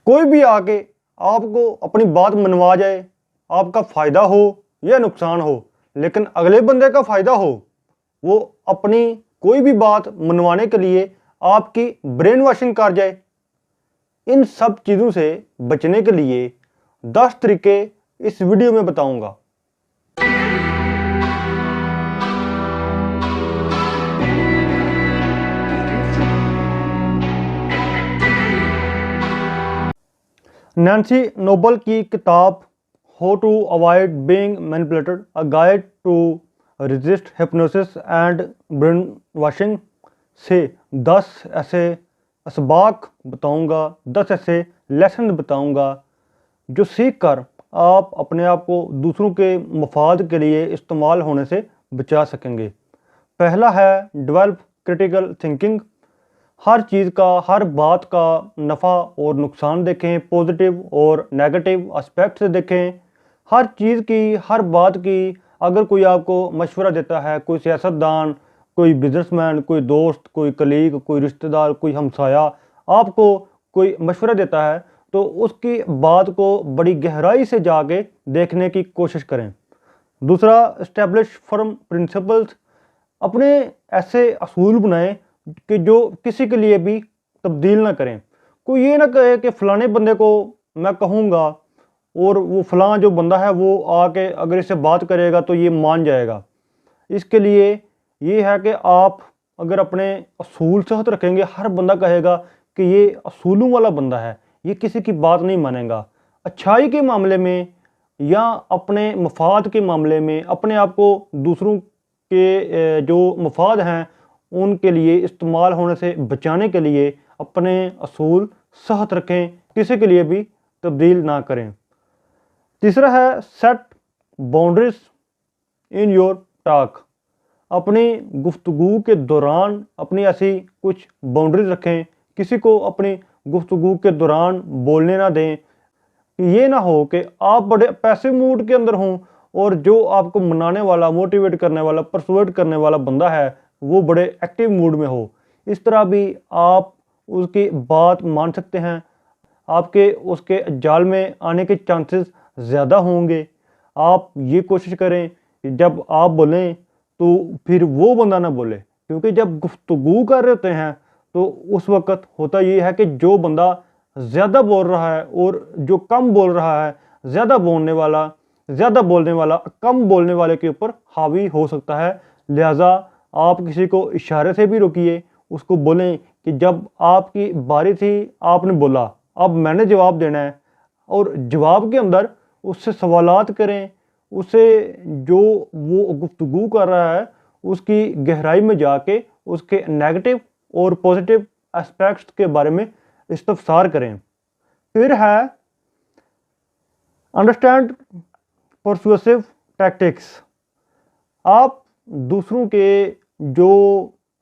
कोई भी आके आपको अपनी बात मनवा जाए, आपका फ़ायदा हो या नुकसान हो, लेकिन अगले बंदे का फ़ायदा हो, वो अपनी कोई भी बात मनवाने के लिए आपकी ब्रेन वॉशिंग कर जाए, इन सब चीज़ों से बचने के लिए 10 तरीके इस वीडियो में बताऊंगा। नैन्सी नोबल की किताब how to avoid being manipulated, a guide to resist hypnosis and brainwashing से 10 ऐसे असबाक बताऊंगा, 10 ऐसे लेसन बताऊंगा जो सीख कर आप अपने आप को दूसरों के मफाद के लिए इस्तेमाल होने से बचा सकेंगे। पहला है डेवलप क्रिटिकल थिंकिंग। हर चीज़ का, हर बात का नफ़ा और नुकसान देखें, पॉजिटिव और नेगेटिव एस्पेक्ट से देखें। हर चीज़ की, हर बात की अगर कोई आपको मशवरा देता है, कोई सियासतदान, कोई बिजनेसमैन, कोई दोस्त, कोई कलीग, कोई रिश्तेदार, कोई हमसाया आपको कोई मशवरा देता है, तो उसकी बात को बड़ी गहराई से जाके देखने की कोशिश करें। दूसरा, इस्टेब्लिश फर्म प्रिंसिपल्स। अपने ऐसे असूल बनाएं कि जो किसी के लिए भी तब्दील ना करें। कोई ये ना कहे कि फ़लाने बंदे को मैं कहूँगा और वो फ़लाँ जो बंदा है वो आके अगर इससे बात करेगा तो ये मान जाएगा। इसके लिए ये है कि आप अगर अपने असूल सख्त रखेंगे, हर बंदा कहेगा कि ये असूलों वाला बंदा है, ये किसी की बात नहीं मानेगा। अच्छाई के मामले में या अपने मफाद के मामले में अपने आप को दूसरों के जो मफाद हैं उनके लिए इस्तेमाल होने से बचाने के लिए अपने असूल सख्त रखें, किसी के लिए भी तब्दील ना करें। तीसरा है set boundaries in your talk. अपनी गुफ्तगू के दौरान अपनी ऐसी कुछ बाउंड्रीज रखें, किसी को अपनी गुफ्तगू के दौरान बोलने ना दें। ये ना हो कि आप बड़े पैसिव मूड के अंदर हों और जो आपको मनाने वाला, मोटिवेट करने वाला, परसुएट करने वाला बंदा है वो बड़े एक्टिव मूड में हो। इस तरह भी आप उसकी बात मान सकते हैं, आपके उसके जाल में आने के चांसेस ज़्यादा होंगे। आप ये कोशिश करें कि जब आप बोलें तो फिर वो बंदा ना बोले, क्योंकि जब गुफ्तगू कर रहे होते हैं तो उस वक़्त होता ये है कि जो बंदा ज़्यादा बोल रहा है और जो कम बोल रहा है, ज़्यादा बोलने वाला कम बोलने वाले के ऊपर हावी हो सकता है। लिहाजा आप किसी को इशारे से भी रोकिए, उसको बोलें कि जब आपकी बारी थी आपने बोला, अब मैंने जवाब देना है, और जवाब के अंदर उससे सवालात करें, उसे जो वो गुफ्तगू कर रहा है उसकी गहराई में जाके उसके नेगेटिव और पॉजिटिव एस्पेक्ट्स के बारे में इस्तफसार करें। फिर है अंडरस्टैंड परसुएसिव टैक्टिक्स। आप दूसरों के जो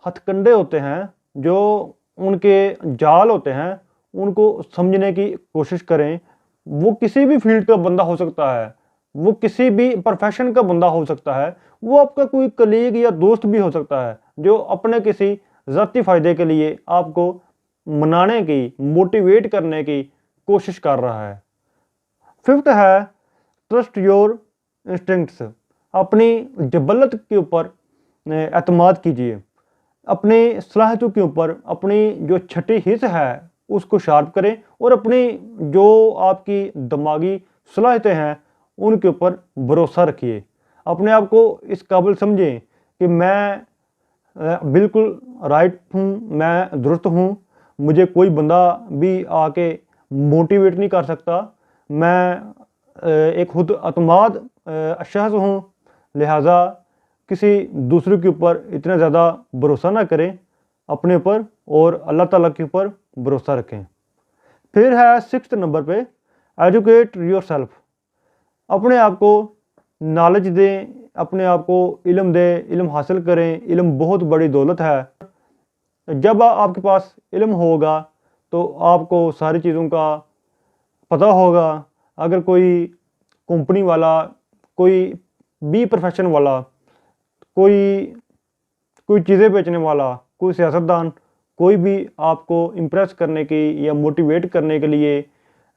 हथकंडे होते हैं, जो उनके जाल होते हैं, उनको समझने की कोशिश करें। वो किसी भी फील्ड का बंदा हो सकता है, वो किसी भी प्रोफेशन का बंदा हो सकता है, वो आपका कोई कलीग या दोस्त भी हो सकता है जो अपने किसी ज़ाती फ़ायदे के लिए आपको मनाने की, मोटिवेट करने की कोशिश कर रहा है। फिफ्थ है ट्रस्ट योर इंस्टिंक्ट्स। अपनी जबलत के ऊपर एतमाद कीजिए, अपनी सलाहियतों के ऊपर अपनी जो छठी हिस्स है उसको शार्प करें और अपनी जो आपकी दिमागी सलाहियतें हैं उनके ऊपर भरोसा रखिए। अपने आप को इस काबिल समझें कि मैं बिल्कुल राइट हूँ, मैं दुरुस्त हूँ, मुझे कोई बंदा भी आके मोटिवेट नहीं कर सकता। मैं एक खुद अतमाद शख्स हूँ, लिहाजा किसी दूसरे के ऊपर इतना ज़्यादा भरोसा ना करें, अपने ऊपर और अल्लाह ताला के ऊपर भरोसा रखें। फिर है 6th नंबर पे एजुकेट योरसेल्फ। अपने आप को नॉलेज दें, अपने आप को इल्म दें, इल्म हासिल करें। इल्म बहुत बड़ी दौलत है। जब आपके पास इल्म होगा तो आपको सारी चीज़ों का पता होगा। अगर कोई कंपनी वाला, कोई भी प्रोफेशन वाला, कोई कोई चीज़ें बेचने वाला, कोई सियासतदान, कोई भी आपको इम्प्रेस करने की या मोटिवेट करने के लिए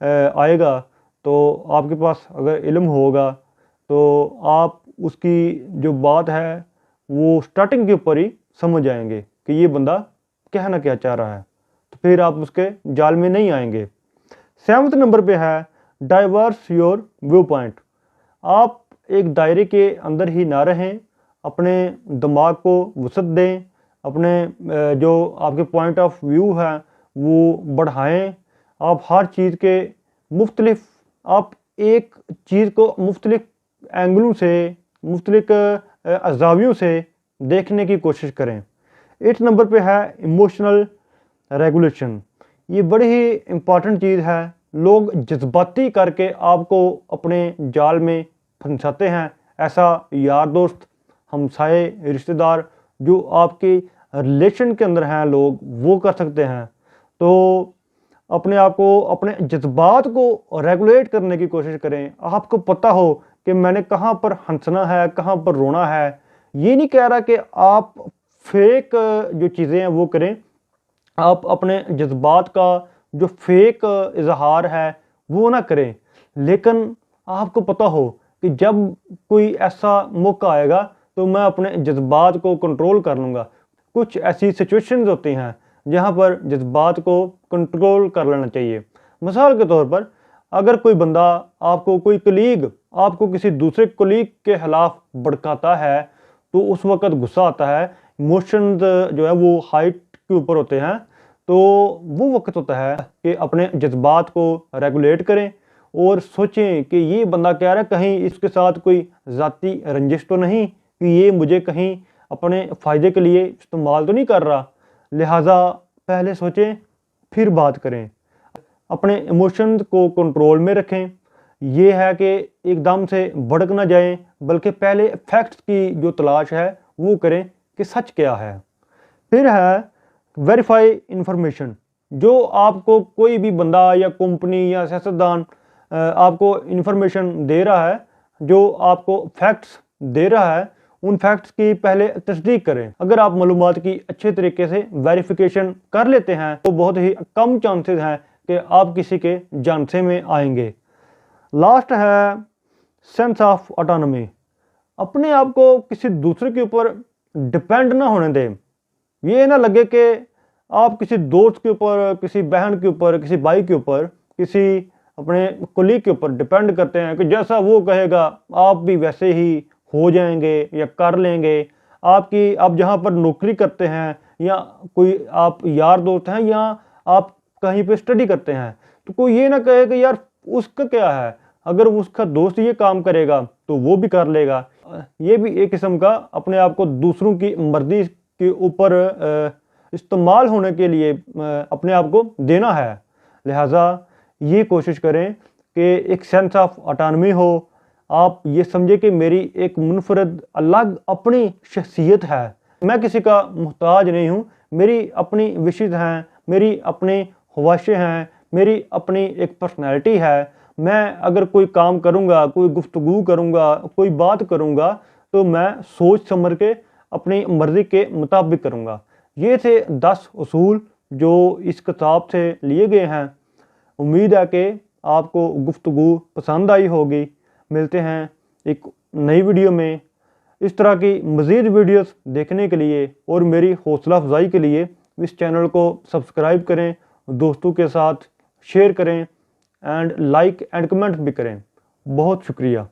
आएगा तो आपके पास अगर इल्म होगा तो आप उसकी जो बात है वो स्टार्टिंग के ऊपर ही समझ जाएंगे कि ये बंदा कहना क्या चाह रहा है, तो फिर आप उसके जाल में नहीं आएंगे। 7वें नंबर पे है डाइवर्स योर व्यू पॉइंट। आप एक दायरे के अंदर ही ना रहें, अपने दिमाग को वसअत दें, अपने जो आपके पॉइंट ऑफ व्यू है वो बढ़ाएं। आप हर चीज़ के मुख्तलिफ, आप एक चीज़ को मुख्तलिफ एंगलों से, मुख्तलिफ अजावियों से देखने की कोशिश करें। 8 नंबर पे है इमोशनल रेगुलेशन। ये बड़ी ही इम्पॉर्टेंट चीज़ है। लोग जज्बाती करके आपको अपने जाल में फंसाते हैं। ऐसा यार दोस्त, हमसाए, रिश्तेदार जो आपके रिलेशन के अंदर हैं लोग, वो कर सकते हैं। तो अपने आप को, अपने जज्बात को रेगुलेट करने की कोशिश करें। आपको पता हो कि मैंने कहाँ पर हंसना है, कहाँ पर रोना है। ये नहीं कह रहा कि आप फेक जो चीज़ें हैं वो करें, आप अपने जज्बात का जो फेक इजहार है वो ना करें, लेकिन आपको पता हो कि जब कोई ऐसा मौका आएगा तो मैं अपने जज्बात को कंट्रोल कर लूँगा। कुछ ऐसी सिचुएशंस होती हैं जहाँ पर जज्बात को कंट्रोल कर लेना चाहिए। मिसाल के तौर पर अगर कोई बंदा आपको, कोई कलीग आपको किसी दूसरे कलीग के खिलाफ भड़काता है तो उस वक़्त गुस्सा आता है, इमोशंस जो है वो हाइट के ऊपर होते हैं, तो वो वक्त होता है कि अपने जज्बात को रेगुलेट करें और सोचें कि ये बंदा कह रहा है कहीं इसके साथ कोई ज़ाती रंजिश तो नहीं, कि ये मुझे कहीं अपने फ़ायदे के लिए इस्तेमाल तो नहीं कर रहा। लिहाजा पहले सोचें फिर बात करें, अपने इमोशंस को कंट्रोल में रखें। ये है कि एकदम से भड़क ना जाएं, बल्कि पहले फैक्ट्स की जो तलाश है वो करें कि सच क्या है। फिर है वेरीफाई इंफॉर्मेशन। जो आपको कोई भी बंदा या कंपनी या सियासतदान आपको इंफॉर्मेशन दे रहा है, जो आपको फैक्ट्स दे रहा है, उन फैक्ट्स की पहले तस्दीक करें। अगर आप मालूमात की अच्छे तरीके से वेरिफिकेशन कर लेते हैं तो बहुत ही कम चांसेस हैं कि आप किसी के झांसे में आएंगे। लास्ट है सेंस ऑफ ऑटोनॉमी। अपने आप को किसी दूसरे के ऊपर डिपेंड ना होने दें। ये ना लगे कि आप किसी दोस्त के ऊपर, किसी बहन के ऊपर, किसी भाई के ऊपर, किसी अपने कुलीग के ऊपर डिपेंड करते हैं कि जैसा वो कहेगा आप भी वैसे ही हो जाएंगे या कर लेंगे। आपकी, आप जहाँ पर नौकरी करते हैं या कोई आप यार दोस्त हैं या आप कहीं पे स्टडी करते हैं, तो कोई ये ना कहे कि यार उसका क्या है, अगर उसका दोस्त ये काम करेगा तो वो भी कर लेगा। ये भी एक किस्म का अपने आप को दूसरों की मर्जी के ऊपर इस्तेमाल होने के लिए अपने आप को देना है। लिहाजा ये कोशिश करें कि एक सेंस ऑफ ऑटोनॉमी हो। आप ये समझे कि मेरी एक मुनफरद अलग अपनी शख्सियत है, मैं किसी का मुहताज नहीं हूँ। मेरी अपनी विशेष हैं, मेरी अपनी ख्वाहिशें हैं, मेरी अपनी एक पर्सनैलिटी है। मैं अगर कोई काम करूँगा, कोई गुफ्तगू करूँगा, कोई बात करूँगा तो मैं सोच समझ के अपनी मर्ज़ी के मुताबिक करूँगा। ये थे 10 उसूल जो इस किताब से लिए गए हैं। उम्मीद है कि आपको गुफ्तगू पसंद आई होगी। मिलते हैं एक नई वीडियो में। इस तरह की मज़ीद वीडियोस देखने के लिए और मेरी हौसला अफजाई के लिए इस चैनल को सब्सक्राइब करें, दोस्तों के साथ शेयर करें एंड लाइक एंड कमेंट भी करें। बहुत शुक्रिया।